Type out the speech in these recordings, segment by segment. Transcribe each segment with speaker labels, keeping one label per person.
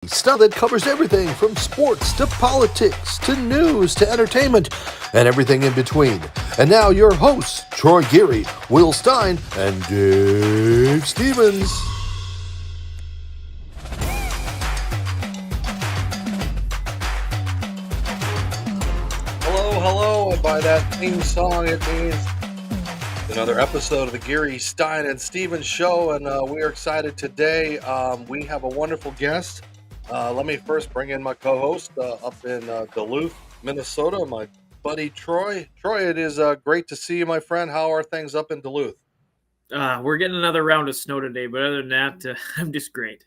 Speaker 1: Stuff that covers everything from sports to politics to news to entertainment and everything in between. And now your hosts, Troy Geary, Will Stein, and Dave Stevens. Hello, and by that theme song, it means another episode of the Geary, Stein, and Stevens show, and we are excited today. We have a wonderful guest. Let me first bring in my co-host up in Duluth, Minnesota, my buddy Troy. Troy, it is great to see you, my friend. How are things up in Duluth?
Speaker 2: We're getting another round of snow today, but other than that, I'm just great.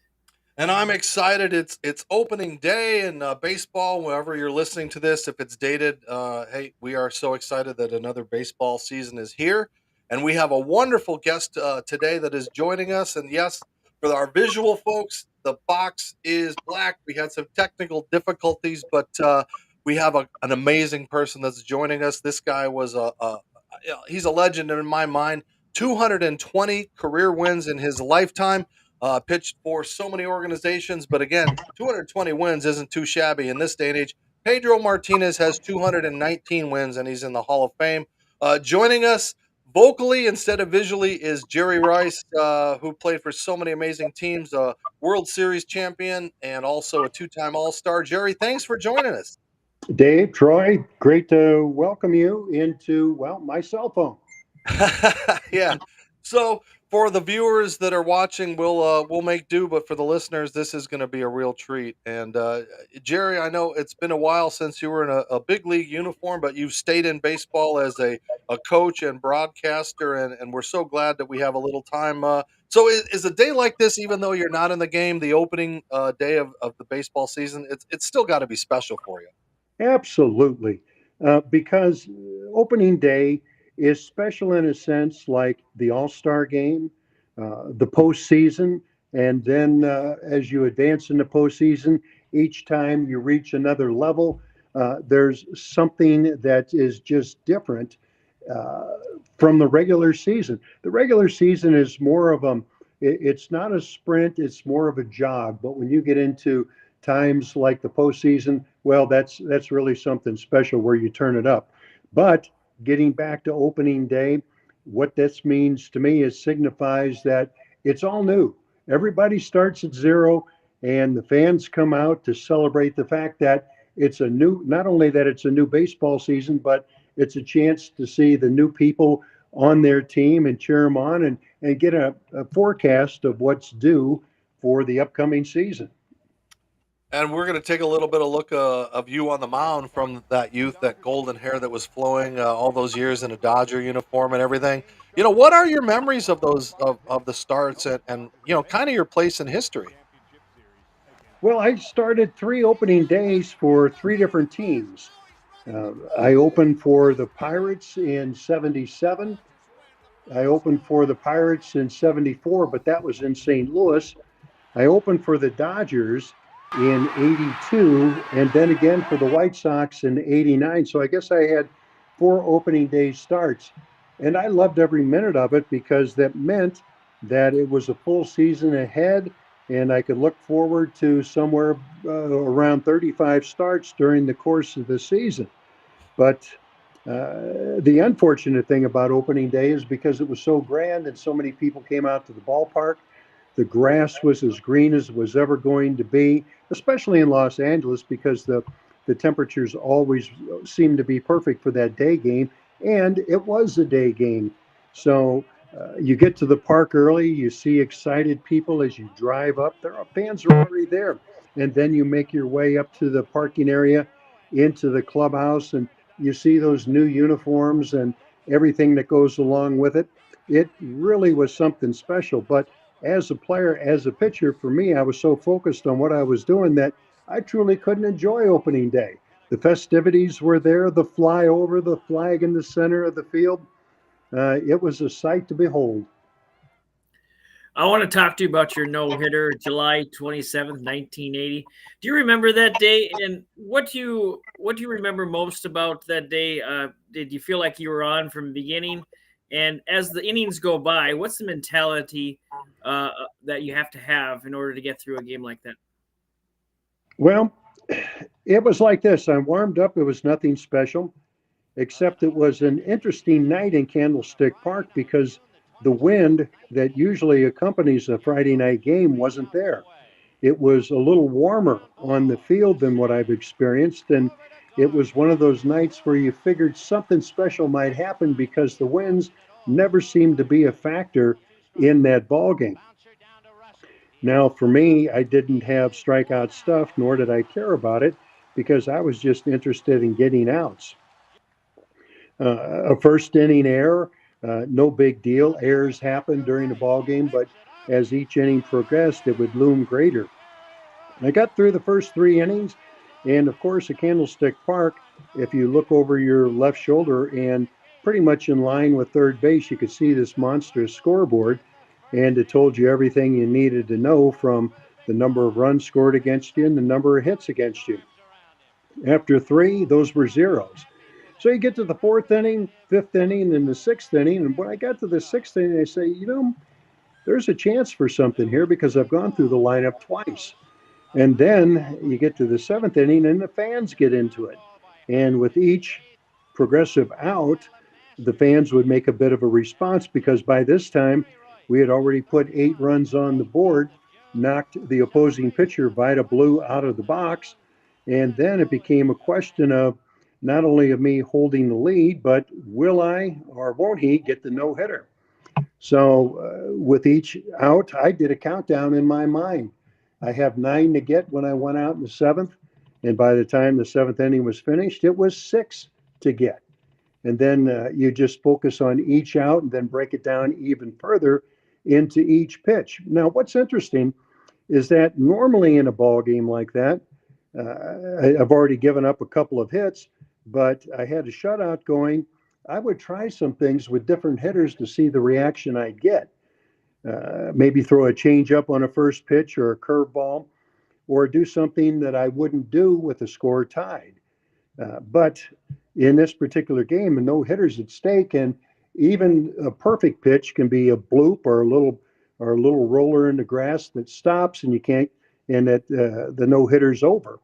Speaker 1: And I'm excited. It's opening day in baseball. Wherever you're listening to this, if it's dated, hey, we are so excited that another baseball season is here, and we have a wonderful guest today that is joining us. And yes, for our visual folks, the box is black. We had some technical difficulties, but we have an amazing person that's joining us. This guy was he's a legend in my mind. 220 career wins in his lifetime. Pitched for so many organizations, but again, 220 wins isn't too shabby in this day and age. Pedro Martinez has 219 wins, and he's in the Hall of Fame. Joining us vocally instead of visually is Jerry Rice, who played for so many amazing teams, a World Series champion, and also a two-time All-Star. Jerry, thanks for joining us.
Speaker 3: Dave, Troy, great to welcome you into, my cell phone.
Speaker 1: Yeah. So for the viewers that are watching, we'll make do, but for the listeners, this is going to be a real treat. And Jerry, I know it's been a while since you were in a big league uniform, but you've stayed in baseball as a coach and broadcaster, and we're so glad that we have a little time. So is a day like this, even though you're not in the game, the opening day of the baseball season, it's still got to be special for you.
Speaker 3: Absolutely. Because opening day is special in a sense, like the All Star game, the postseason. And then as you advance in the postseason, each time you reach another level, there's something that is just different uh, from the regular season. The regular season is more of it's not a sprint, it's more of a jog. But when you get into times like the postseason, well, that's really something special where you turn it up. But getting back to opening day, what this means to me is signifies that it's all new. Everybody starts at zero, and the fans come out to celebrate the fact that it's a new, not only that it's a new baseball season, but it's a chance to see the new people on their team and cheer them on and get a forecast of what's due for the upcoming season.
Speaker 1: And we're going to take a little bit of look of you on the mound from that youth, that golden hair that was flowing all those years in a Dodger uniform and everything. What are your memories of those of the starts and kind of your place in history?
Speaker 3: Well, I started three opening days for three different teams. I opened for the Pirates in '77. I opened for the Pirates in '74, but that was in St. Louis. I opened for the Dodgers in '82, and then again for the White Sox in '89. So I guess I had four opening day starts. And I loved every minute of it because that meant that it was a full season ahead, and I could look forward to somewhere around 35 starts during the course of the season. But the unfortunate thing about opening day is because it was so grand and so many people came out to the ballpark, the grass was as green as it was ever going to be, especially in Los Angeles because the temperatures always seem to be perfect for that day game. And it was a day game. So you get to the park early, you see excited people as you drive up. There are fans are already there. And then you make your way up to the parking area into the clubhouse and you see those new uniforms and everything that goes along with it. It really was something special. But as a player, as a pitcher, for me, I was so focused on what I was doing that I truly couldn't enjoy opening day. The festivities were there, the flyover, the flag in the center of the field. It was a sight to behold.
Speaker 2: I want to talk to you about your no hitter, July 27th, 1980. Do you remember that day? And what do you remember most about that day? Did you feel like you were on from the beginning? And as the innings go by, what's the mentality that you have to have in order to get through a game like that?
Speaker 3: Well, it was like this. I warmed up. It was nothing special, except it was an interesting night in Candlestick Park because the wind that usually accompanies a Friday night game wasn't there. It was a little warmer on the field than what I've experienced. And it was one of those nights where you figured something special might happen because the winds never seemed to be a factor in that ball game. Now, for me, I didn't have strikeout stuff, nor did I care about it because I was just interested in getting outs. A first inning error, no big deal. Errors happen during the ball game, but as each inning progressed, it would loom greater. I got through the first three innings, and of course, at Candlestick Park, if you look over your left shoulder and pretty much in line with third base, you could see this monstrous scoreboard, and it told you everything you needed to know from the number of runs scored against you and the number of hits against you. After three, those were zeros. So you get to the fourth inning, fifth inning, and the sixth inning. And when I got to the sixth inning, I say, there's a chance for something here because I've gone through the lineup twice. And then you get to the seventh inning and the fans get into it. And with each progressive out, the fans would make a bit of a response because by this time we had already put 8 runs on the board, knocked the opposing pitcher Vida Blue out of the box. And then it became a question of not only of me holding the lead, but will I or won't he get the no hitter? So with each out, I did a countdown in my mind. I have 9 to get when I went out in the seventh. And by the time the seventh inning was finished, it was 6 to get. And then you just focus on each out and then break it down even further into each pitch. Now, what's interesting is that normally in a ball game like that, I've already given up a couple of hits, but I had a shutout going. I would try some things with different hitters to see the reaction I'd get. Maybe throw a changeup on a first pitch or a curveball, or do something that I wouldn't do with the score tied. But in this particular game, no hitters at stake, and even a perfect pitch can be a bloop or a little roller in the grass that stops, and you can't, and that the no hitter's over.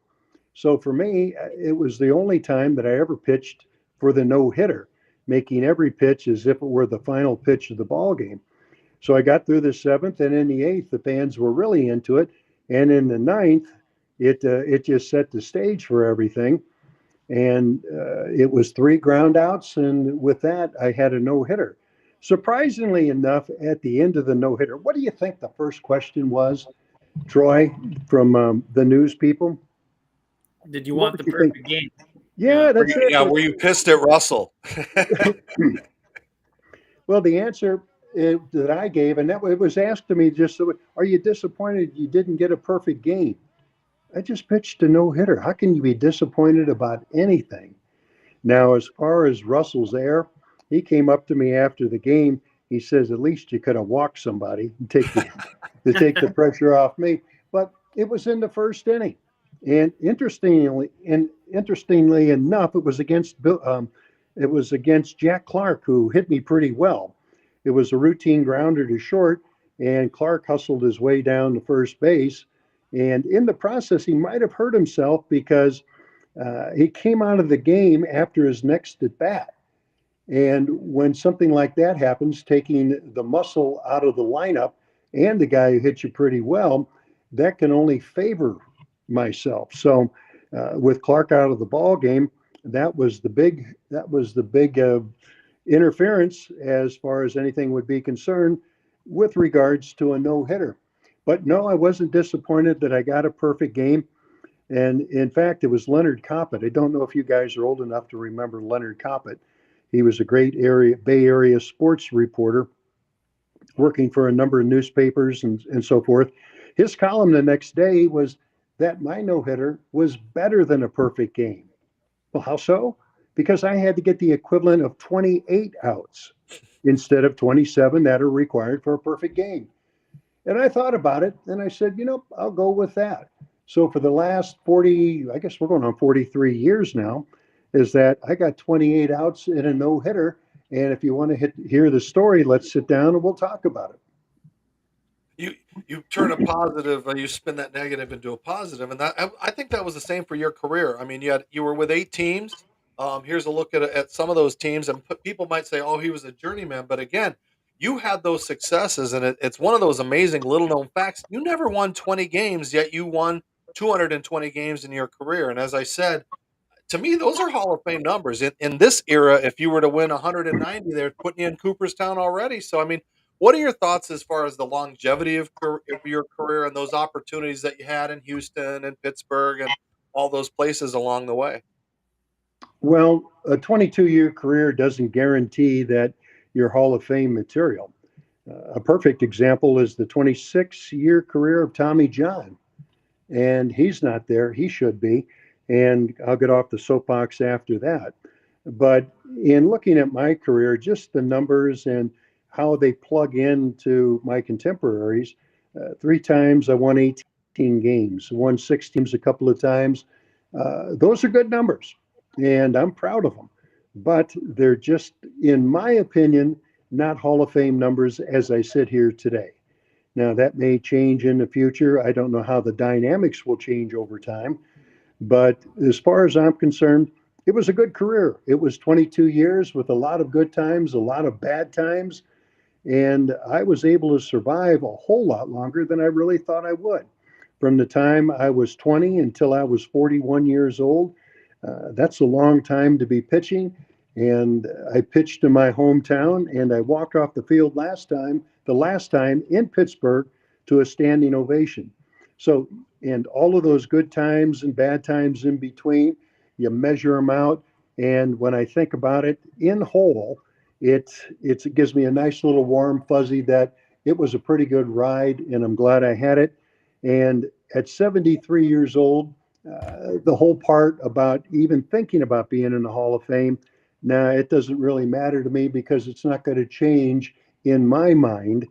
Speaker 3: So for me, it was the only time that I ever pitched for the no hitter, making every pitch as if it were the final pitch of the ball game. So I got through the seventh, and in the eighth, the fans were really into it, and in the ninth, it just set the stage for everything. And it was 3 groundouts, and with that, I had a no hitter. Surprisingly enough, at the end of the no hitter, what do you think the first question was, Troy, from the news people?
Speaker 2: Did you
Speaker 3: What
Speaker 2: want
Speaker 3: would
Speaker 2: the
Speaker 3: you think?
Speaker 2: perfect game?
Speaker 3: Yeah, that's it.
Speaker 1: Yeah, were you pissed at Russell?
Speaker 3: Well, the answer that I gave, and that it was asked to me just so, are you disappointed you didn't get a perfect game? I just pitched a no hitter. How can you be disappointed about anything? Now, as far as Russell's air, he came up to me after the game. He says, "At least you could have walked somebody and take the to take the pressure off me." But it was in the first inning, and interestingly enough, it was against Jack Clark, who hit me pretty well. It was a routine grounder to short, and Clark hustled his way down to first base. And in the process, he might have hurt himself because he came out of the game after his next at bat. And when something like that happens, taking the muscle out of the lineup and the guy who hit you pretty well, that can only favor myself. So with Clark out of the ball game, that was the big interference as far as anything would be concerned with regards to a no hitter. But no, I wasn't disappointed that I got a perfect game. And in fact, it was Leonard Coppett. I don't know if you guys are old enough to remember Leonard Coppett. He was a great Bay Area sports reporter working for a number of newspapers and so forth. His column the next day was that my no hitter was better than a perfect game. Well, how so? Because I had to get the equivalent of 28 outs instead of 27 that are required for a perfect game. And I thought about it and I said, I'll go with that. So for the last 40, I guess we're going on 43 years now, is that I got 28 outs in a no hitter. And if you want to hear the story, let's sit down and we'll talk about it.
Speaker 1: you you turn a positive, you spin that negative into a positive, and that I think that was the same for your career. I mean, you were with 8 teams. Here's a look at some of those teams, and people might say, "Oh, he was a journeyman," but again, you had those successes, and it's one of those amazing little known facts. You never won 20 games, yet you won 220 games in your career, and as I said, to me, those are Hall of Fame numbers. In this era, if you were to win 190, they're putting you in Cooperstown already. So, I mean, what are your thoughts as far as the longevity of your career and those opportunities that you had in Houston and Pittsburgh and all those places along the way?
Speaker 3: Well, a 22-year career doesn't guarantee that you're Hall of Fame material. A perfect example is the 26-year career of Tommy John, and he's not there. He should be. And I'll get off the soapbox after that. But in looking at my career, just the numbers and how they plug into my contemporaries, 3 times I won 18 games, won 6 teams a couple of times. Those are good numbers, and I'm proud of them. But they're just, in my opinion, not Hall of Fame numbers as I sit here today. Now, that may change in the future. I don't know how the dynamics will change over time. But as far as I'm concerned, it was a good career. It was 22 years with a lot of good times, a lot of bad times. And I was able to survive a whole lot longer than I really thought I would. From the time I was 20 until I was 41 years old, that's a long time to be pitching. And I pitched in my hometown, and I walked off the field the last time in Pittsburgh, to a standing ovation. So, and all of those good times and bad times in between, you measure them out. And when I think about it in whole, it gives me a nice little warm fuzzy that it was a pretty good ride, and I'm glad I had it. And at 73 years old, the whole part about even thinking about being in the Hall of Fame, now it doesn't really matter to me because it's not going to change in my mind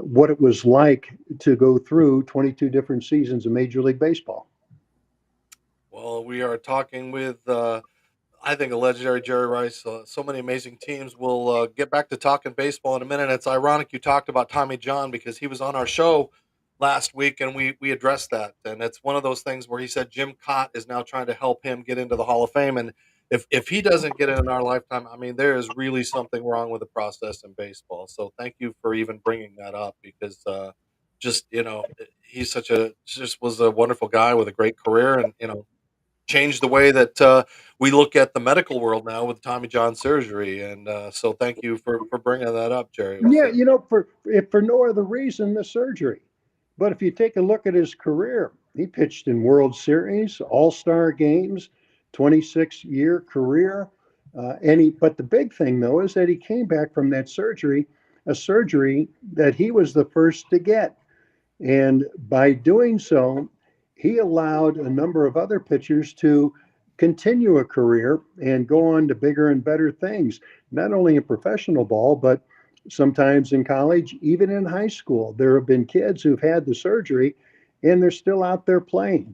Speaker 3: what it was like to go through 22 different seasons of Major League Baseball.
Speaker 1: Well, we are talking with I think a legendary Jerry Rice. So many amazing teams. We'll get back to talking baseball in a minute. It's ironic you talked about Tommy John because he was on our show last week and we addressed that. And it's one of those things where he said Jim Cott is now trying to help him get into the Hall of Fame. And if he doesn't get in our lifetime, I mean, there is really something wrong with the process in baseball. So thank you for even bringing that up because just he's just was a wonderful guy with a great career and changed the way that we look at the medical world now with Tommy John surgery. And so, thank you for bringing that up, Jerry. Well
Speaker 3: Yeah,
Speaker 1: said.
Speaker 3: for if for no other reason, the surgery. But if you take a look at his career, he pitched in World Series, All-Star games, 26-year career. But the big thing though is that he came back from that surgery, a surgery that he was the first to get. And by doing so, he allowed a number of other pitchers to continue a career and go on to bigger and better things, not only in professional ball, but sometimes in college, even in high school. There have been kids who've had the surgery and they're still out there playing.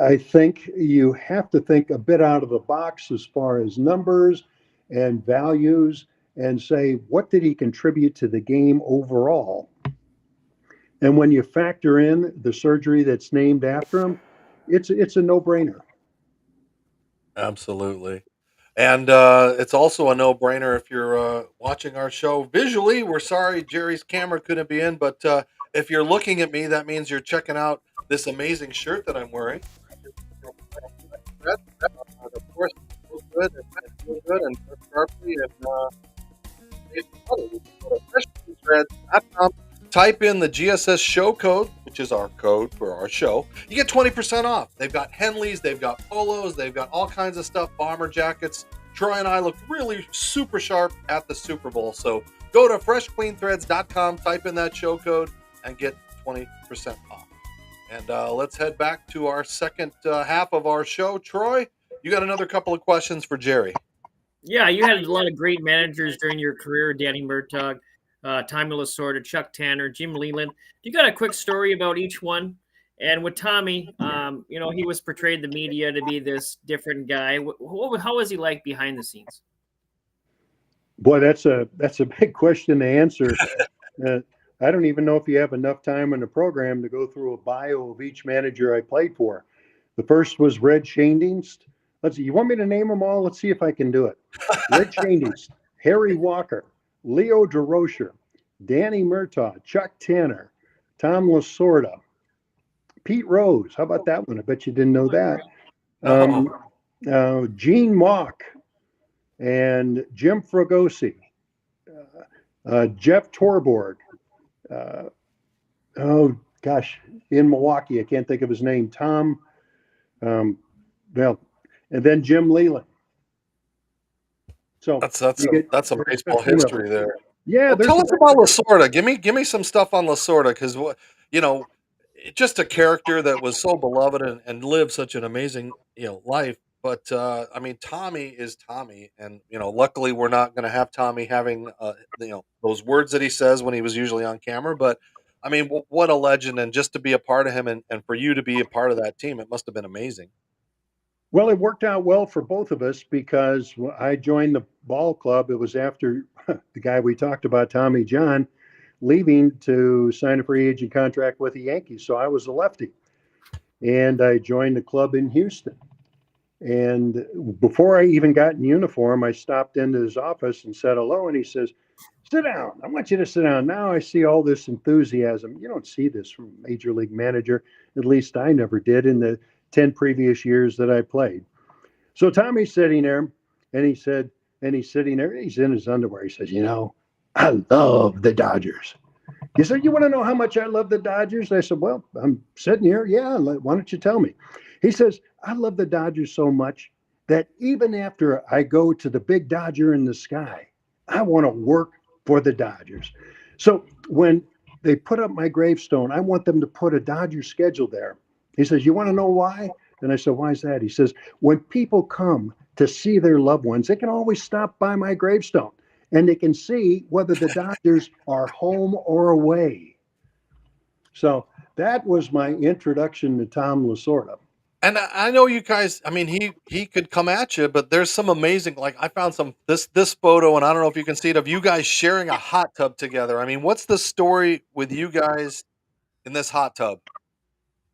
Speaker 3: I think you have to think a bit out of the box as far as numbers and values and say, what did he contribute to the game overall? And when you factor in the surgery that's named after him, it's a no-brainer.
Speaker 1: Absolutely. And it's also a no-brainer if you're watching our show visually. We're sorry Jerry's camera couldn't be in, but if you're looking at me, that means you're checking out this amazing shirt that I'm wearing. Of course, it feels good and feels good and sharply and freshthreads.com. Type in the GSS show code, which is our code for our show. You get 20% off. They've got Henleys, they've got polos, they've got all kinds of stuff, bomber jackets. Troy and I look really super sharp at the Super Bowl. So go to freshcleanthreads.com, type in that show code, and get 20% off. And let's head back to our second half of our show. Troy, you got another couple of questions for Jerry.
Speaker 2: Yeah, you had a lot of great managers during your career, Danny Murtaugh, Tommy Lasorda, Chuck Tanner, Jim Leland. You got a quick story about each one? And with Tommy, he was portrayed in the media to be this different guy. How was he like behind the scenes?
Speaker 3: Boy, that's a big question to answer. I don't even know if you have enough time in the program to go through a bio of each manager I played for. The first was Red Schoendienst. Let's see, you want me to name them all? Let's see if I can do it. Red Schoendienst, Harry Walker, Leo DeRocher, Danny Murtaugh, Chuck Tanner, Tom Lasorda, Pete Rose. How about that one? I bet you didn't know that.
Speaker 1: No.
Speaker 3: Gene Mock and Jim Fragosi, Jeff Torborg. Uh, oh gosh, in Milwaukee, I can't think of his name. Tom, um, well, and then Jim Leland. So
Speaker 1: That's
Speaker 3: you get
Speaker 1: that's some
Speaker 3: there's
Speaker 1: baseball
Speaker 3: 15 of them.
Speaker 1: history there.
Speaker 3: Yeah,
Speaker 1: Well,
Speaker 3: there's
Speaker 1: tell
Speaker 3: some.
Speaker 1: us about Lasorda. Give me some stuff on Lasorda because what you know, just a character that was so beloved and lived such an amazing life. But I mean, Tommy is Tommy, and luckily we're not going to have Tommy having those words that he says when he was usually on camera. But I mean, what a legend, and just to be a part of him, and for you to be a part of that team, it must have been amazing.
Speaker 3: Well, it worked out well for both of us because when I joined the ball club. It was after the guy we talked about, Tommy John, leaving to sign a free agent contract with the Yankees. So I was a lefty, and I joined the club in Houston. And before I even got in uniform, I stopped into his office and said hello. And he says, "Sit down. I want you to sit down." Now I see all this enthusiasm. You don't see this from a major league manager. At least I never did in the 10 previous years that I played. So Tommy's sitting there, and he said, and he's sitting there, he's in his underwear. He says, I love the Dodgers. He said, "You want to know how much I love the Dodgers?" I said, "Well, I'm sitting here. Yeah, why don't you tell me?" He says, "I love the Dodgers so much that even after I go to the big Dodger in the sky, I want to work for the Dodgers." So when they put up my gravestone, I want them to put a Dodger schedule there. He says, "You want to know why?" And I said, "Why is that?" He says, "When people come to see their loved ones, they can always stop by my gravestone and they can see whether the Dodgers are home or away." So that was my introduction to Tom Lasorda.
Speaker 1: And I know you guys. I mean, he could come at you, but there's some amazing. Like I found some this photo, and I don't know if you can see it of you guys sharing a hot tub together. I mean, what's the story with you guys in this hot tub?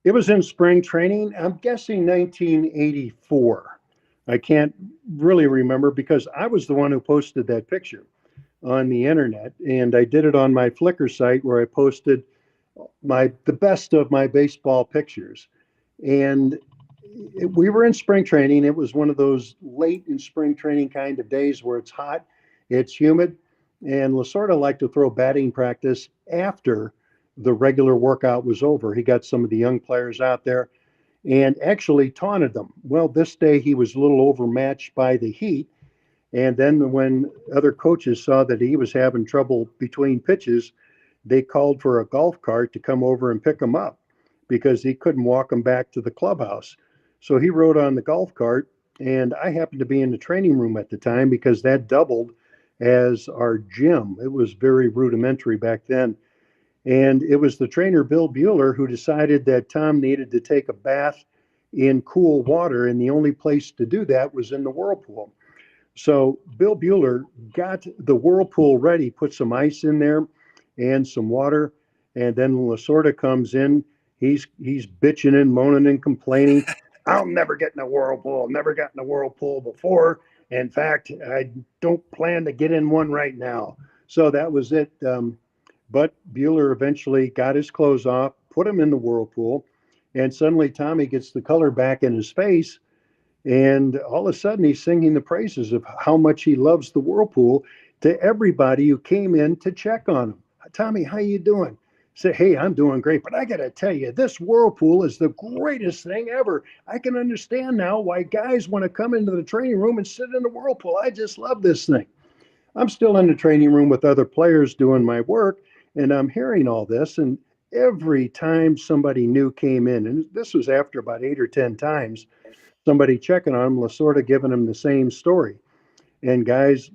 Speaker 3: It was in spring training. I'm guessing 1984. I can't really remember because I was the one who posted that picture on the internet, and I did it on my Flickr site where I posted the best of my baseball pictures. And we were in spring training. It was one of those late in spring training kind of days where it's hot, it's humid, and Lasorda liked to throw batting practice after the regular workout was over. He got some of the young players out there and actually taunted them. Well, this day he was a little overmatched by the heat. And then when other coaches saw that he was having trouble between pitches, they called for a golf cart to come over and pick him up because he couldn't walk him back to the clubhouse. So he rode on the golf cart, and I happened to be in the training room at the time because that doubled as our gym. It was very rudimentary back then. And it was the trainer, Bill Bueller, who decided that Tom needed to take a bath in cool water, and the only place to do that was in the whirlpool. So Bill Bueller got the whirlpool ready, put some ice in there and some water, and then Lasorda comes in. He's bitching and moaning and complaining. "I'll never get in a whirlpool. I've never gotten a whirlpool before. In fact, I don't plan to get in one right now." So that was it. But Bueller eventually got his clothes off, put him in the whirlpool, and suddenly Tommy gets the color back in his face, and all of a sudden, he's singing the praises of how much he loves the whirlpool to everybody who came in to check on him. "Tommy, how you doing?" Say, "Hey, I'm doing great, but I got to tell you, this whirlpool is the greatest thing ever. I can understand now why guys want to come into the training room and sit in the whirlpool. I just love this thing." I'm still in the training room with other players doing my work, and I'm hearing all this. And every time somebody new came in, and this was after about 8 or 10 times, somebody checking on him, Lasorda giving him the same story. And guys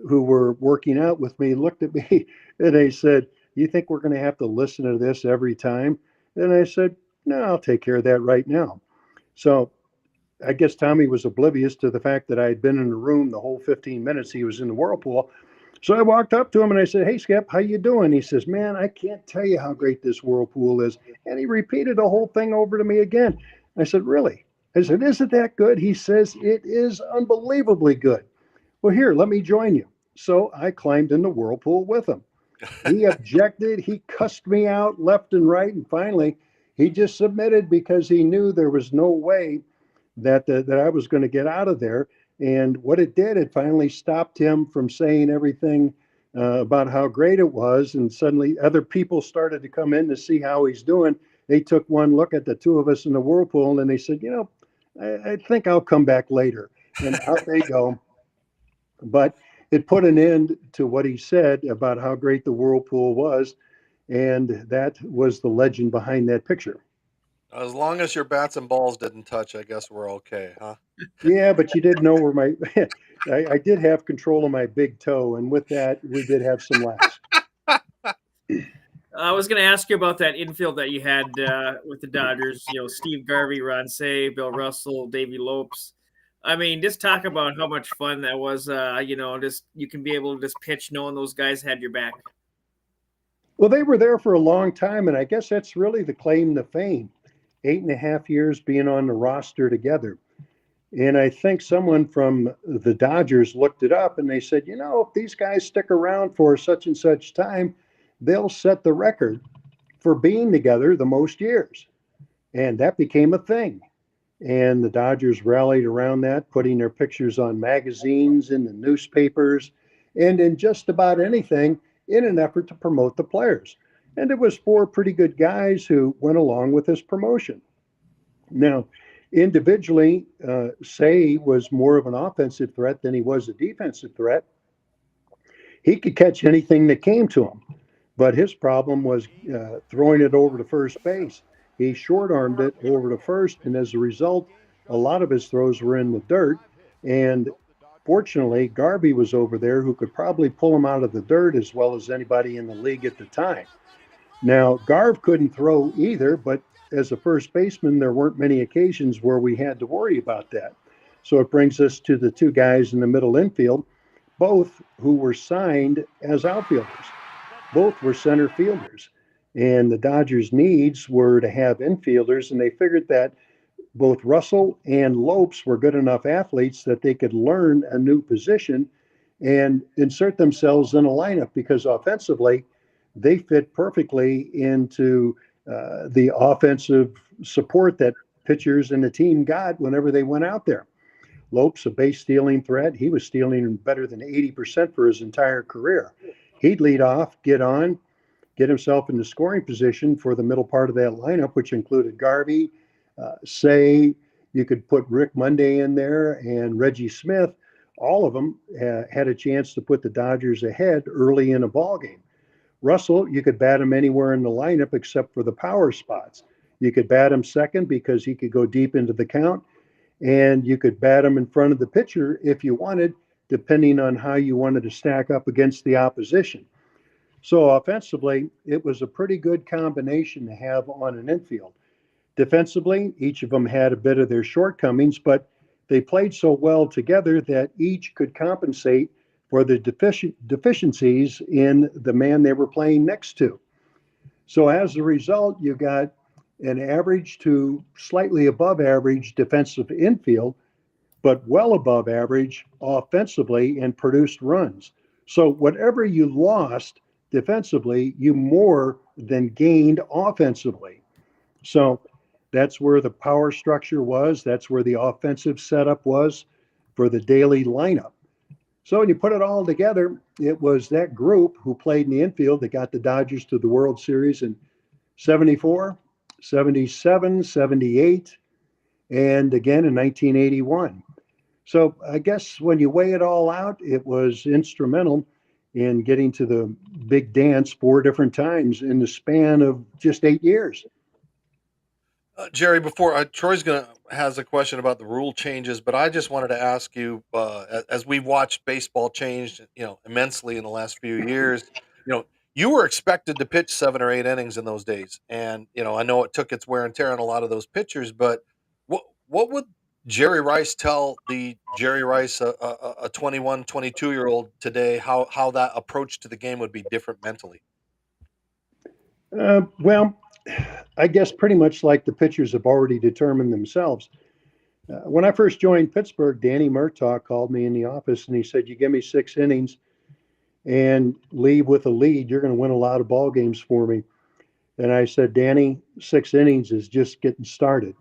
Speaker 3: who were working out with me looked at me and they said, "You think we're going to have to listen to this every time?" And I said, "No, I'll take care of that right now." So I guess Tommy was oblivious to the fact that I had been in the room the whole 15 minutes he was in the whirlpool. So I walked up to him and I said, "Hey, Skip, how you doing?" He says, "Man, I can't tell you how great this whirlpool is." And he repeated the whole thing over to me again. I said, "Really?" I said, "Isn't that good?" He says, "It is unbelievably good." Well, here, let me join you. So I climbed in the whirlpool with him. He objected. He cussed me out left and right. And finally, he just submitted because he knew there was no way that I was going to get out of there. And what it did, it finally stopped him from saying everything about how great it was. And suddenly, other people started to come in to see how he's doing. They took one look at the two of us in the whirlpool and they said, I think I'll come back later. And out they go. But it put an end to what he said about how great the whirlpool was. And that was the legend behind that picture.
Speaker 1: As long as your bats and balls didn't touch, I guess we're okay, huh?
Speaker 3: Yeah, but you did know where my I did have control of my big toe, and with that, we did have some laughs.
Speaker 2: I was going to ask you about that infield that you had with the Dodgers. You know, Steve Garvey, Ron Say, Bill Russell, Davey Lopes. I mean, just talk about how much fun that was. Just you can be able to just pitch knowing those guys had your back.
Speaker 3: Well, they were there for a long time, and I guess that's really the claim to fame. 8.5 years being on the roster together. And I think someone from the Dodgers looked it up and they said, if these guys stick around for such and such time, they'll set the record for being together the most years. And that became a thing. And the Dodgers rallied around that, putting their pictures on magazines, in the newspapers, and in just about anything in an effort to promote the players. And it was four pretty good guys who went along with this promotion. Now, individually, Say was more of an offensive threat than he was a defensive threat. He could catch anything that came to him, but his problem was throwing it over to first base. He short armed it over to first, and as a result, a lot of his throws were in the dirt. And fortunately, Garvey was over there who could probably pull him out of the dirt as well as anybody in the league at the time. Now, Garv couldn't throw either, but as a first baseman, there weren't many occasions where we had to worry about that. So it brings us to the two guys in the middle infield, both who were signed as outfielders. Both were center fielders. And the Dodgers' needs were to have infielders, and they figured that both Russell and Lopes were good enough athletes that they could learn a new position and insert themselves in a lineup because offensively, they fit perfectly into the offensive support that pitchers and the team got whenever they went out there. Lopes, a base stealing threat, he was stealing better than 80% for his entire career. He'd lead off, get on, get himself in the scoring position for the middle part of that lineup, which included Garvey, Say, you could put Rick Monday in there and Reggie Smith. All of them had a chance to put the Dodgers ahead early in a ball game. Russell, you could bat him anywhere in the lineup except for the power spots. You could bat him second because he could go deep into the count, and you could bat him in front of the pitcher if you wanted, depending on how you wanted to stack up against the opposition. So offensively, it was a pretty good combination to have on an infield. Defensively, each of them had a bit of their shortcomings, but they played so well together that each could compensate for the deficiencies in the man they were playing next to. So as a result, you got an average to slightly above average defensive infield, but well above average offensively and produced runs. So whatever you lost defensively, you more than gained offensively. So that's where the power structure was. That's where the offensive setup was for the daily lineup. So when you put it all together, it was that group who played in the infield that got the Dodgers to the World Series in 74, 77, 78, and again in 1981. So I guess when you weigh it all out, it was instrumental in getting to the big dance four different times in the span of just 8 years.
Speaker 1: Jerry, before Troy's gonna has a question about the rule changes, but I just wanted to ask you, as we've watched baseball change, immensely in the last few years, you were expected to pitch 7 or 8 innings in those days, and I know it took its wear and tear on a lot of those pitchers, but what would Jerry Rice tell the Jerry Rice, a 21, 22-year-old today, how that approach to the game would be different mentally?
Speaker 3: Well, I guess pretty much like the pitchers have already determined themselves. When I first joined Pittsburgh, Danny Murtaugh called me in the office and he said, "You give me 6 innings and leave with a lead, you're going to win a lot of ball games for me." And I said, "Danny, 6 innings is just getting started.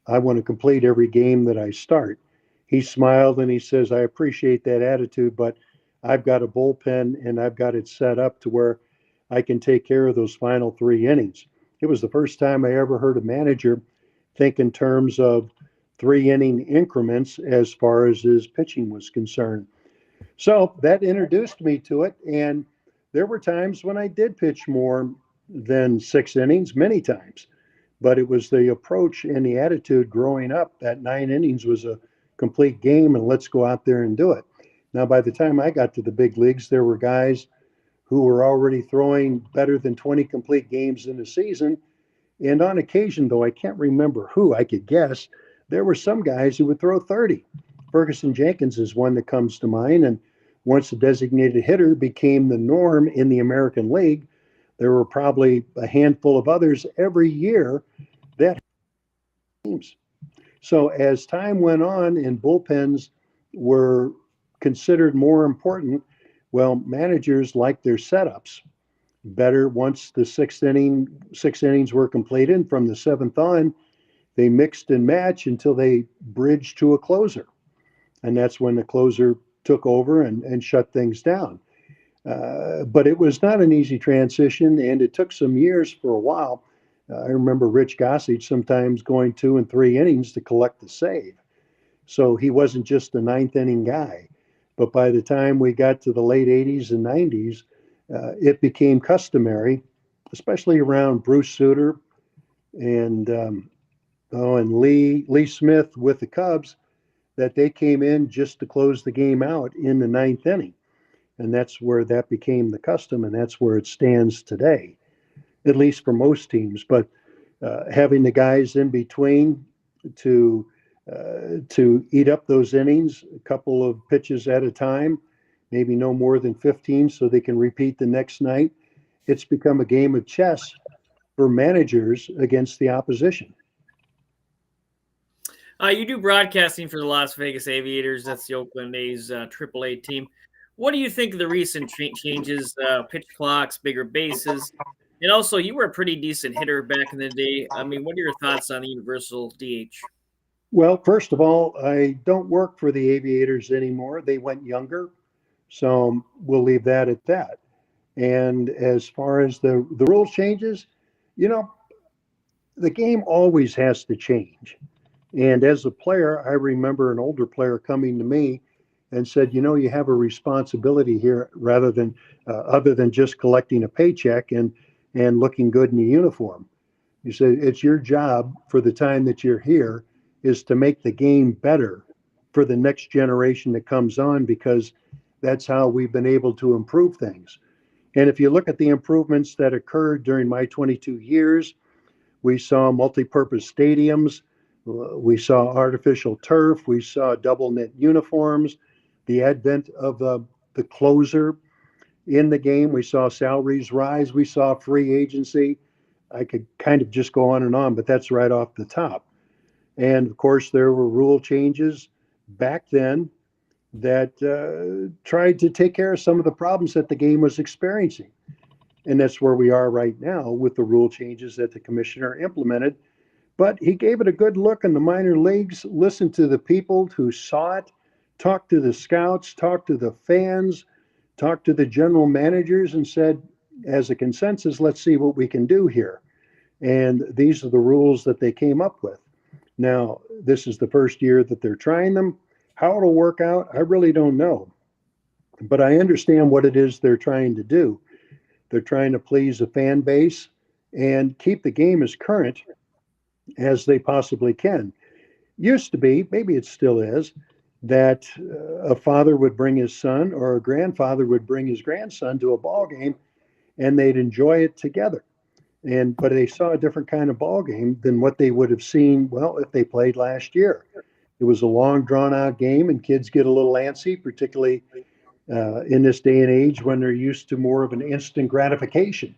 Speaker 3: I want to complete every game that I start." He smiled and he says, "I appreciate that attitude, but I've got a bullpen and I've got it set up to where I can take care of those final 3 innings." It was the first time I ever heard a manager think in terms of 3 inning increments as far as his pitching was concerned. So that introduced me to it. And there were times when I did pitch more than 6 innings, many times. But it was the approach and the attitude growing up that 9 innings was a complete game and let's go out there and do it. Now, by the time I got to the big leagues, there were guys who were already throwing better than 20 complete games in a season. And on occasion, though I can't remember who, I could guess, there were some guys who would throw 30. Ferguson Jenkins is one that comes to mind. And once the designated hitter became the norm in the American League, there were probably a handful of others every year that teams. So as time went on and bullpens were considered more important, well, managers liked their setups better once the 6 innings were completed. From the seventh on, they mixed and matched until they bridged to a closer. And that's when the closer took over and shut things down. But it was not an easy transition, and it took some years for a while. I remember Rich Gossage sometimes going 2 and 3 innings to collect the save. So he wasn't just a ninth inning guy. But by the time we got to the late 80s and 90s, it became customary, especially around Bruce Sutter and Lee Smith with the Cubs, that they came in just to close the game out in the ninth inning. And that's where that became the custom, and that's where it stands today, at least for most teams. But having the guys in between to eat up those innings, a couple of pitches at a time, maybe no more than 15, so they can repeat the next night. It's become a game of chess for managers against the opposition.
Speaker 2: You do broadcasting for the Las Vegas Aviators. That's the Oakland A's AAA team. What do you think of the recent changes, pitch clocks, bigger bases? And also, you were a pretty decent hitter back in the day. I mean, what are your thoughts on the universal DH?
Speaker 3: Well, first of all, I don't work for the Aviators anymore. They went younger, so we'll leave that at that. And as far as the rule changes, you know, the game always has to change. And as a player, I remember an older player coming to me and said, "You have a responsibility here rather than other than just collecting a paycheck and looking good in a uniform." He said, "It's your job for the time that you're here is to make the game better for the next generation that comes on, because that's how we've been able to improve things." And if you look at the improvements that occurred during my 22 years, we saw multi-purpose stadiums, we saw artificial turf, we saw double knit uniforms, the advent of the closer in the game, we saw salaries rise, we saw free agency. I could kind of just go on, but that's right off the top. And of course, there were rule changes back then that tried to take care of some of the problems that the game was experiencing. And that's where we are right now with the rule changes that the commissioner implemented. But he gave it a good look in the minor leagues, listened to the people who saw it, talked to the scouts, talked to the fans, talked to the general managers, and said, as a consensus, let's see what we can do here. And these are the rules that they came up with. Now, this is the first year that they're trying them. How it'll work out, I really don't know. But I understand what it is they're trying to do. They're trying to please a fan base and keep the game as current as they possibly can. Used to be, maybe it still is, that a father would bring his son or a grandfather would bring his grandson to a ball game and they'd enjoy it together. But they saw a different kind of ball game than what they would have seen, well, if they played last year. It was a long, drawn out game, and kids get a little antsy, particularly in this day and age when they're used to more of an instant gratification.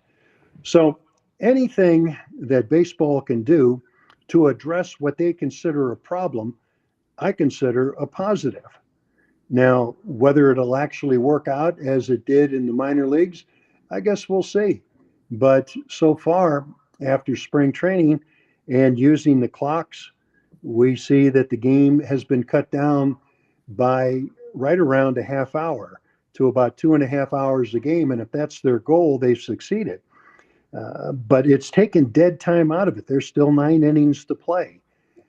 Speaker 3: So, anything that baseball can do to address what they consider a problem, I consider a positive. Now, whether it'll actually work out as it did in the minor leagues, I guess we'll see. But so far, after spring training and using the clocks, we see that the game has been cut down by right around a half hour to about 2.5 hours a game. And if that's their goal, they've succeeded. But it's taken dead time out of it. There's still 9 innings to play.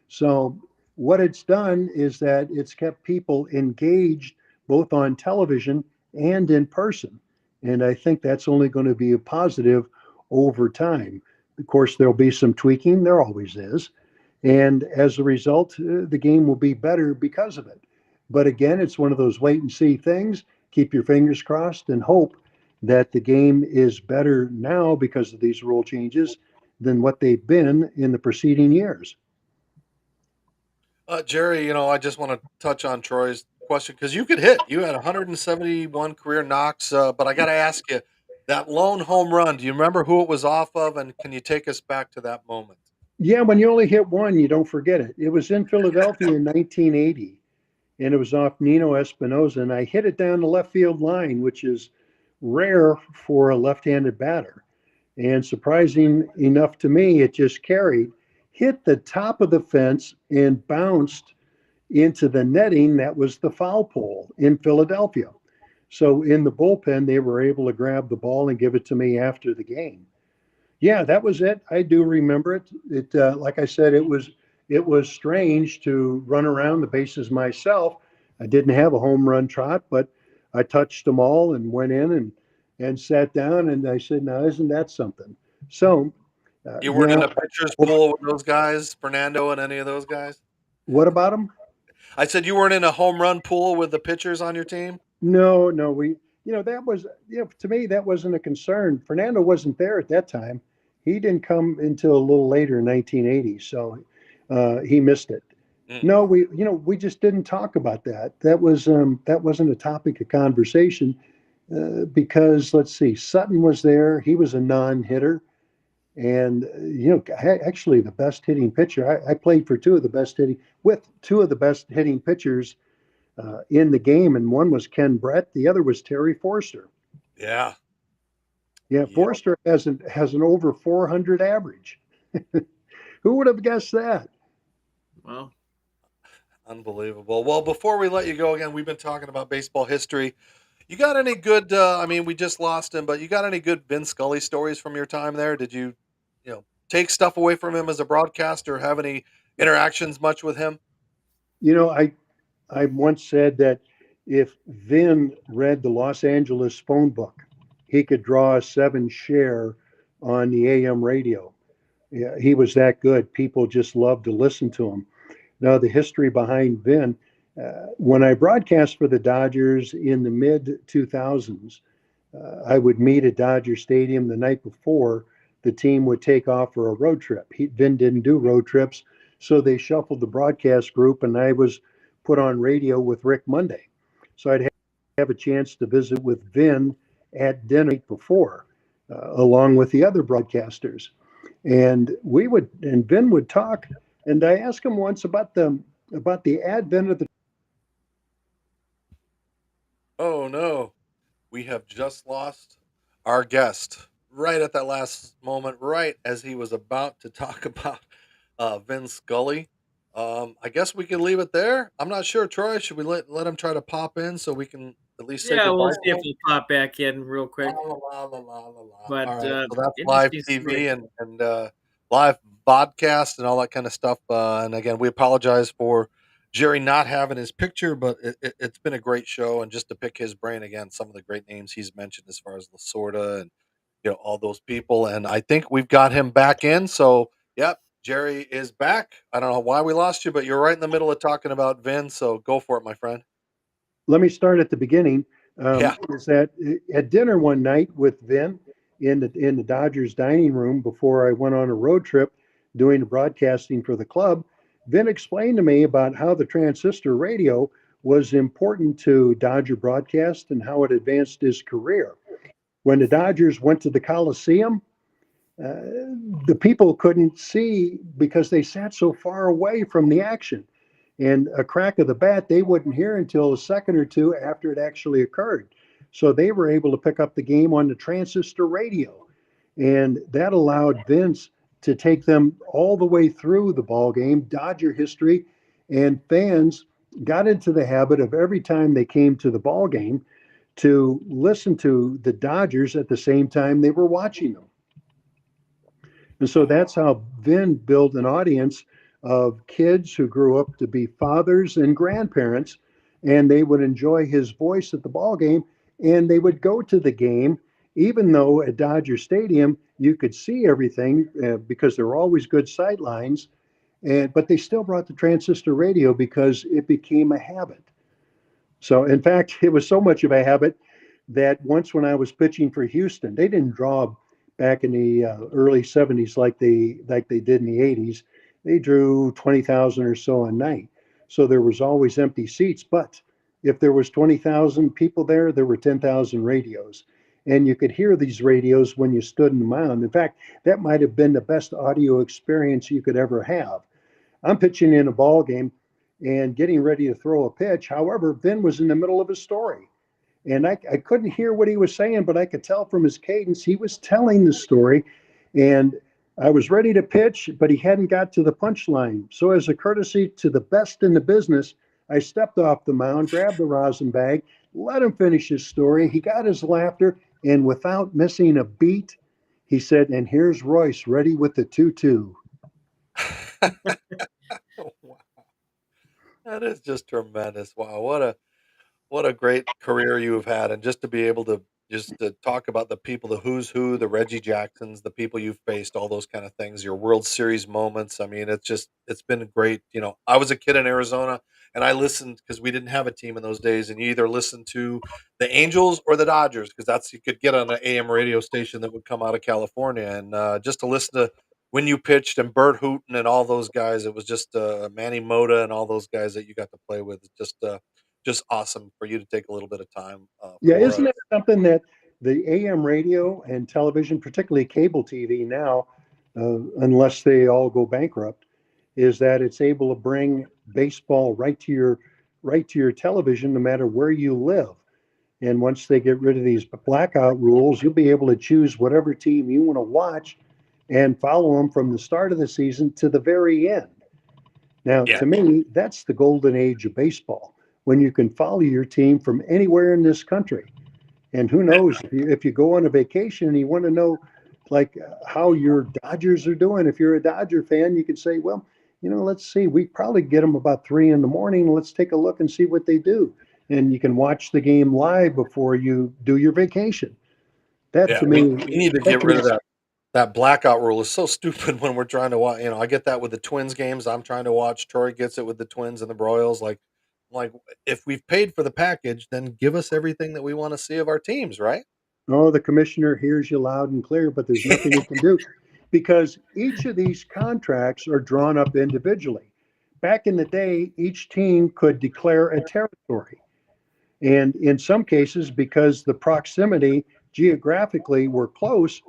Speaker 3: So what it's done is that it's kept people engaged both on television and in person. And I think that's only going to be a positive over time. Of course, there'll be some tweaking, there always is. And as a result, the game will be better because of it. But again, it's one of those wait and see things. Keep your fingers crossed and hope that the game is better now because of these rule changes than what they've been in the preceding years.
Speaker 1: Jerry, I just want to touch on Troy's question because you could hit. You had 171 career knocks, but I got to ask you that lone home run. Do you remember who it was off of, and can you take us back to that moment?
Speaker 3: Yeah, when you only hit one, you don't forget it. It was in Philadelphia in 1980, and it was off Nino Espinosa, and I hit it down the left field line, which is rare for a left-handed batter. And surprising enough to me, it just carried, hit the top of the fence, and bounced into the netting that was the foul pole in Philadelphia. So in the bullpen, they were able to grab the ball and give it to me after the game. Yeah, that was it. I do remember it. Like I said, it was strange to run around the bases myself. I didn't have a home run trot, but I touched them all and went in and sat down. And I said, "Now, isn't that something?" So,
Speaker 1: You weren't in
Speaker 3: yeah.
Speaker 1: a pitcher's pool with those guys, Fernando and any of those guys?
Speaker 3: What about them?
Speaker 1: I said you weren't in a home run pool with the pitchers on your team?
Speaker 3: No, no. That was, to me, that wasn't a concern. Fernando wasn't there at that time. He didn't come until a little later in 1980, so he missed it.
Speaker 1: Mm.
Speaker 3: No, we just didn't talk about that. That wasn't a topic of conversation because let's see, Sutton was there. He was a non-hitter, and actually the best hitting pitcher. I played for two of the best hitting pitchers in the game, and one was Ken Brett, the other was Terry Forster.
Speaker 1: Yeah.
Speaker 3: Yeah,
Speaker 1: Yep.
Speaker 3: Forster has an over 400 average. Who would have guessed that?
Speaker 2: Well,
Speaker 1: Unbelievable. Well, before we let you go again, we've been talking about baseball history. You got any good? I mean, we just lost him, but you got any good Vin Scully stories from your time there? Did take stuff away from him as a broadcaster? Have any interactions much with him?
Speaker 3: I once said that if Vin read the Los Angeles phone book, he could draw a 7 share on the AM radio. Yeah, he was that good. People just loved to listen to him. Now, the history behind Vin, when I broadcast for the Dodgers in the mid 2000s, I would meet at Dodger Stadium the night before the team would take off for a road trip. Vin didn't do road trips, so they shuffled the broadcast group, and I was put on radio with Rick Monday. So I'd have a chance to visit with Vin at dinner before, along with the other broadcasters. And Vin would talk, and I asked him once about the advent of the.
Speaker 1: Oh no, we have just lost our guest right at that last moment, right as he was about to talk about Vin Scully. I guess we can leave it there. I'm not sure, Troy. Should we let him try to pop in so we can at least say
Speaker 2: yeah, we'll
Speaker 1: goodbye
Speaker 2: see
Speaker 1: to
Speaker 2: if
Speaker 1: him?
Speaker 2: he'll pop back in real quick.
Speaker 1: La, la, la, la, la, la.
Speaker 2: But
Speaker 1: All right, so that's live
Speaker 2: interesting
Speaker 1: TV
Speaker 2: story.
Speaker 1: and live podcast and all that kind of stuff. And again, we apologize for Jerry not having his picture, but it's been a great show. And just to pick his brain again, some of the great names he's mentioned as far as Lasorda and all those people. And I think we've got him back in. So yep, Jerry is back. I don't know why we lost you, but you're right in the middle of talking about Vin. So go for it, my friend.
Speaker 3: Let me start at the beginning.
Speaker 1: Yeah.
Speaker 3: Is that at dinner one night with Vin in the Dodgers dining room before I went on a road trip doing the broadcasting for the club, Vin explained to me about how the transistor radio was important to Dodger broadcast and how it advanced his career. When the Dodgers went to the Coliseum, uh, the people couldn't see because they sat so far away from the action. And a crack of the bat, they wouldn't hear until a second or two after it actually occurred. So they were able to pick up the game on the transistor radio. And that allowed Vince to take them all the way through the ball game, Dodger history, and fans got into the habit of every time they came to the ball game to listen to the Dodgers at the same time they were watching them. And so that's how Vin built an audience of kids who grew up to be fathers and grandparents, and they would enjoy his voice at the ball game, and they would go to the game, even though at Dodger Stadium you could see everything because there were always good sight lines, and but they still brought the transistor radio because it became a habit. So, in fact, it was so much of a habit that once when I was pitching for Houston, they didn't draw back in the early 70s like they did in the 80s. They drew 20,000 or so a night. So there was always empty seats, but if there was 20,000 people there, there were 10,000 radios. And you could hear these radios when you stood in the mound. In fact, that might have been the best audio experience you could ever have. I'm pitching in a ball game and getting ready to throw a pitch. However, Vin was in the middle of a story. And I couldn't hear what he was saying, but I could tell from his cadence he was telling the story. And I was ready to pitch, but he hadn't got to the punchline. So, as a courtesy to the best in the business, I stepped off the mound, grabbed the rosin bag, let him finish his story. He got his laughter, and without missing a beat, he said, "And here's Royce ready with the 2-2."
Speaker 1: Wow, that is just tremendous. Wow, what a great career you've had, and just to be able to just to talk about the people, the who's who, the Reggie Jacksons, the people you've faced, all those kind of things, your World Series moments. I mean, it's been great. I was a kid in Arizona, and I listened because we didn't have a team in those days, and you either listened to the Angels or the Dodgers because that's you could get on an AM radio station that would come out of California, and just to listen to when you pitched and Bert Hooton and all those guys, it was just Manny Mota and all those guys that you got to play with. Just awesome for you to take a little bit of time
Speaker 3: Yeah,
Speaker 1: for
Speaker 3: isn't
Speaker 1: us.
Speaker 3: it something that the AM radio and television, particularly cable TV now, unless they all go bankrupt, is that it's able to bring baseball right to your television, no matter where you live. And once they get rid of these blackout rules, you'll be able to choose whatever team you want to watch and follow them from the start of the season to the very end. Now,
Speaker 1: Yeah,
Speaker 3: to me, that's the golden age of baseball, when you can follow your team from anywhere in this country. And who knows, if you go on a vacation and you want to know like how your Dodgers are doing, if you're a Dodger fan, you could say, well, let's see, we probably get them about 3 in the morning. Let's take a look and see what they do. And you can watch the game live before you do your vacation. That
Speaker 1: yeah.
Speaker 3: to
Speaker 1: We
Speaker 3: me,
Speaker 1: we need to
Speaker 3: that
Speaker 1: get
Speaker 3: to me,
Speaker 1: rid of that blackout rule. Is so stupid when we're trying to watch. I get that with the Twins games. I'm trying to watch. Troy gets it with the Twins and the Royals. Like if we've paid for the package, then give us everything that we want to see of our teams, right?
Speaker 3: oh, the commissioner hears you loud and clear, but there's nothing he can do because each of these contracts are drawn up individually. Back in the day, each team could declare a territory. And in some cases, because the proximity geographically were close,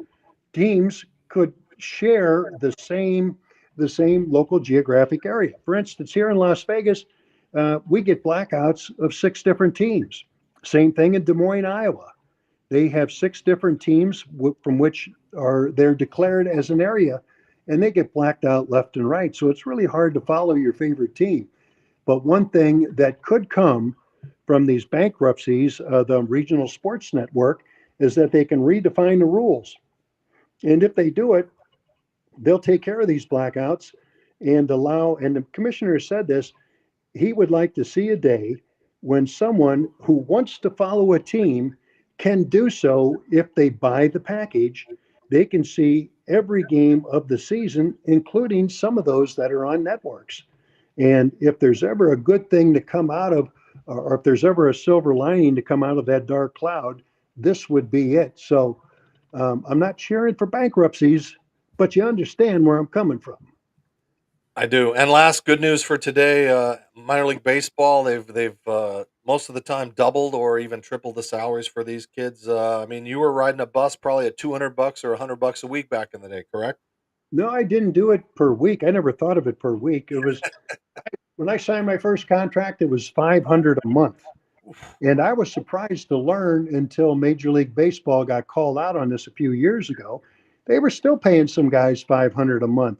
Speaker 3: teams could share the same local geographic area. For instance, here in Las Vegas, we get blackouts of 6 different teams. Same thing in Des Moines, Iowa. They have 6 different teams from which they're declared as an area, and they get blacked out left and right. So it's really hard to follow your favorite team. But one thing that could come from these bankruptcies, the regional sports network, is that they can redefine the rules. And if they do it, they'll take care of these blackouts and the commissioner said this, he would like to see a day when someone who wants to follow a team can do so if they buy the package. They can see every game of the season, including some of those that are on networks. And if there's ever a good thing to come out of, or if there's ever a silver lining to come out of that dark cloud, this would be it. So I'm not cheering for bankruptcies, but you understand where I'm coming from.
Speaker 1: I do. And last good news for today, minor league baseball, they've most of the time doubled or even tripled the salaries for these kids. I mean, you were riding a bus probably at $200 or $100 a week back in the day, correct?
Speaker 3: No, I didn't do it per week. I never thought of it per week. It was when I signed my first contract, it was 500 a month. And I was surprised to learn until Major League Baseball got called out on this a few years ago. They were still paying some guys 500 a month.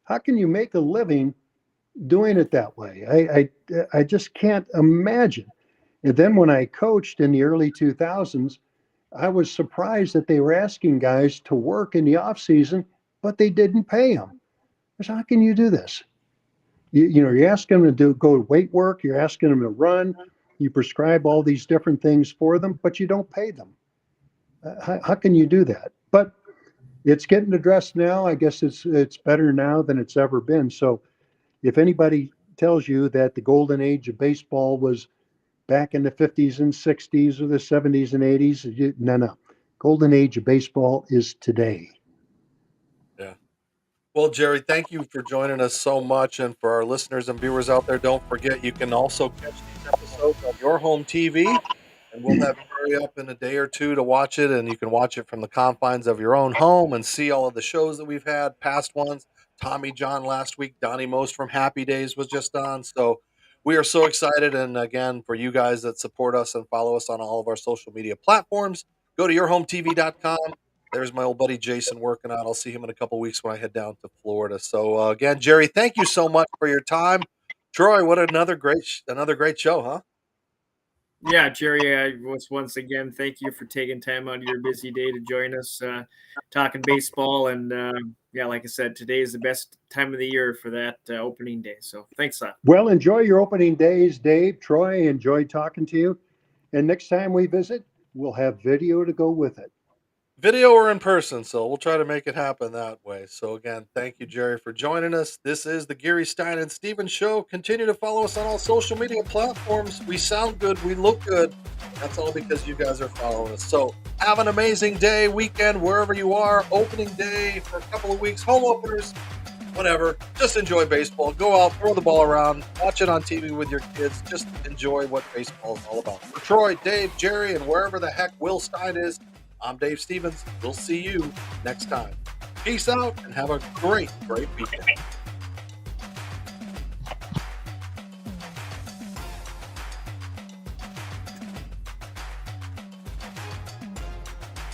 Speaker 3: How can you make a living doing it that way? I just can't imagine. And then when I coached in the early 2000s, I was surprised that they were asking guys to work in the off season, but they didn't pay them. I said, how can you do this? You're asking them to go weight work, you're asking them to run, you prescribe all these different things for them, but you don't pay them. How can you do that? But it's getting addressed now. I guess it's better now than it's ever been. So if anybody tells you that the golden age of baseball was back in the 50s and 60s or the 70s and 80s, no. Golden age of baseball is today.
Speaker 1: Yeah. Well, Jerry, thank you for joining us so much. And for our listeners and viewers out there, don't forget you can also catch these episodes on your home TV. And we'll have Jerry up in a day or two to watch it. And you can watch it from the confines of your own home and see all of the shows that we've had, past ones. Tommy John last week, Donnie Most from Happy Days was just on. So we are so excited. And again, for you guys that support us and follow us on all of our social media platforms, go to yourhometv.com. There's my old buddy Jason working out. I'll see him in a couple weeks when I head down to Florida. So again, Jerry, thank you so much for your time. Troy, what another great show, huh?
Speaker 2: Yeah, Jerry, I was once again thank you for taking time out of your busy day to join us, talking baseball. And yeah, like I said, today is the best time of the year for that opening day. So thanks a lot.
Speaker 3: Well, enjoy your opening days, Dave. Troy, enjoyed talking to you. And next time we visit, we'll have video to go with it.
Speaker 1: Video or in person, so we'll try to make it happen that way. So again, thank you, Jerry, for joining us. This is the Gary Stein and Stevens Show. Continue to follow us on all social media platforms. We sound good, we look good. That's all because you guys are following us. So have an amazing day, weekend, wherever you are. Opening day for a couple of weeks, home openers, whatever. Just enjoy baseball. Go out, throw the ball around, watch it on TV with your kids. Just enjoy what baseball is all about. For Troy, Dave, Jerry, and wherever the heck Will Stein is, I'm Dave Stevens. We'll see you next time. Peace out and have a great weekend.